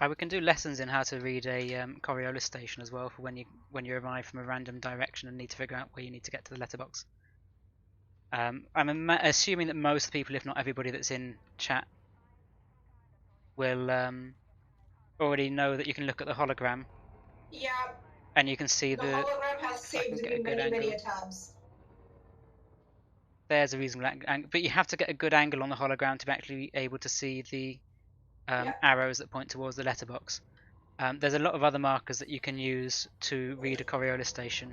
We can do lessons in how to read a Coriolis station as well for when you arrive from a random direction and need to figure out where you need to get to the letterbox. I'm assuming that most people, if not everybody that's in chat, will already know that you can look at the hologram. Yeah. And you can see the hologram has saved me many times. There's a reasonable angle, but you have to get a good angle on the hologram to be actually able to see the arrows that point towards the letterbox. There's a lot of other markers that you can use to read a Coriolis station.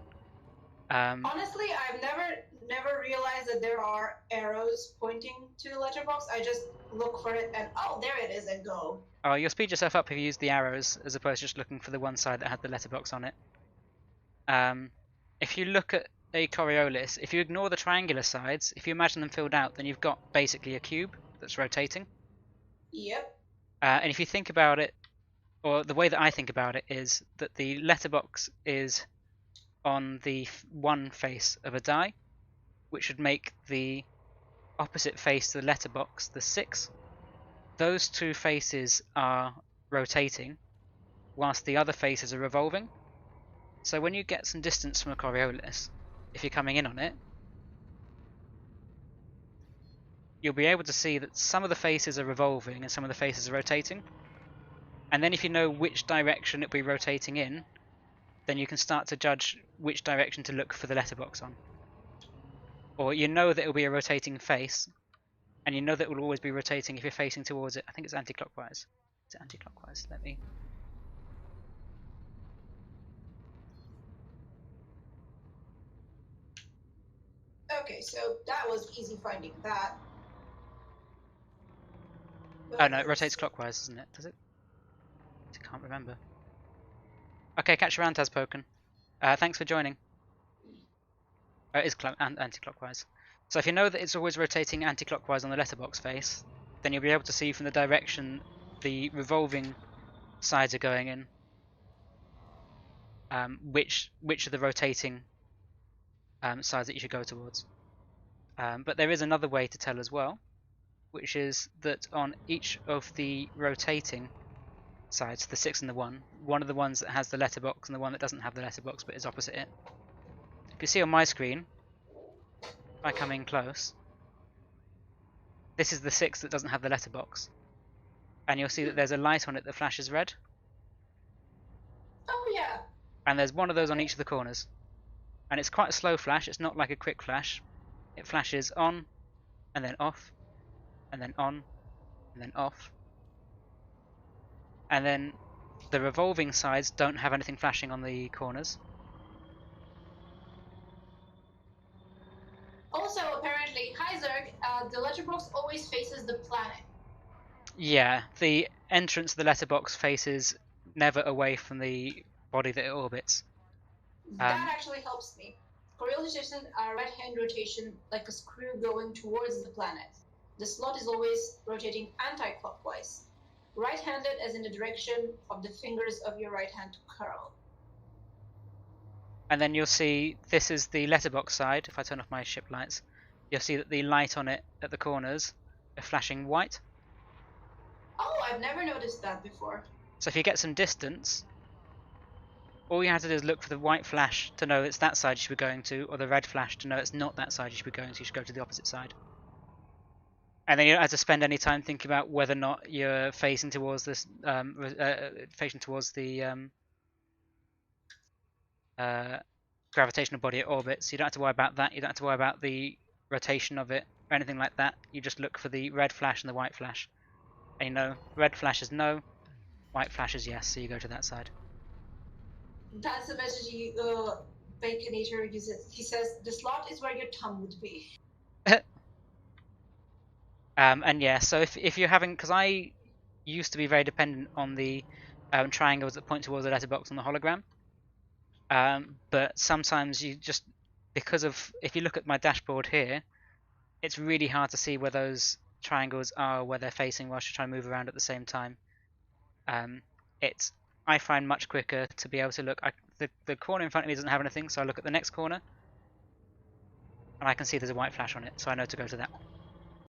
Honestly, I've never realized that there are arrows pointing to the letterbox. I just look for it and oh, there it is, and go. Oh, you'll speed yourself up if you use the arrows as opposed to just looking for the one side that had the letterbox on it. If you look at a Coriolis, if you ignore the triangular sides, if you imagine them filled out, then you've got basically a cube that's rotating. Yep. And if you think about it, or the way that I think about it, is that the letterbox is on the one face of a die, which would make the opposite face to the letterbox the 6. Those two faces are rotating, whilst the other faces are revolving. So when you get some distance from a Coriolis, if you're coming in on it, you'll be able to see that some of the faces are revolving and some of the faces are rotating. And then if you know which direction it'll be rotating in, then you can start to judge which direction to look for the letterbox on. Or you know that it'll be a rotating face, and you know that it will always be rotating if you're facing towards it. I think it's anti-clockwise. Is it anti-clockwise? Let me... Okay, so that was easy finding that. Oh no, it rotates clockwise, doesn't it? Does it? I can't remember. Okay, catch your Antaz Poken. Thanks for joining. It is anti-clockwise. So if you know that it's always rotating anti-clockwise on the letterbox face, then you'll be able to see from the direction the revolving sides are going in, which of the rotating sides that you should go towards. But there is another way to tell as well, which is that on each of the rotating sides, the 6 and the 1, one of the ones that has the letterbox and the one that doesn't have the letterbox but is opposite it. If you see on my screen, if I come in close, this is the 6 that doesn't have the letterbox, and you'll see that there's a light on it that flashes red. Oh yeah. And there's one of those on each of the corners, and it's quite a slow flash. It's not like a quick flash. It flashes on and then off and then on and then off, and then the revolving sides don't have anything flashing on the corners. Also, apparently, hi Zerg, the letterbox always faces the planet. Yeah, the entrance of the letterbox faces never away from the body that it orbits. That actually helps me. Coriolis is a right-hand rotation, like a screw going towards the planet. The slot is always rotating anti-clockwise, right-handed as in the direction of the fingers of your right hand to curl. And then you'll see this is the letterbox side. If I turn off my ship lights, you'll see that the light on it at the corners are flashing white. Oh, I've never noticed that before. So if you get some distance, all you have to do is look for the white flash to know it's that side you should be going to, or the red flash to know it's not that side you should be going to. You should go to the opposite side. And then you don't have to spend any time thinking about whether or not you're facing towards this, facing towards the gravitational body it orbits. You don't have to worry about that. You don't have to worry about the rotation of it or anything like that. You just look for the red flash and the white flash. And you know, red flash is no, white flash is yes, so you go to that side. That's the message Baconator uses. He says, the slot is where your tongue would be. And yeah, so if you're having, because I used to be very dependent on the triangles that point towards the letterbox on the hologram, but sometimes you just, because of, if you look at my dashboard here, it's really hard to see where those triangles are, where they're facing, whilst you're trying to move around at the same time. I find much quicker to be able to look. The corner in front of me doesn't have anything, so I look at the next corner, and I can see there's a white flash on it, so I know to go to that one.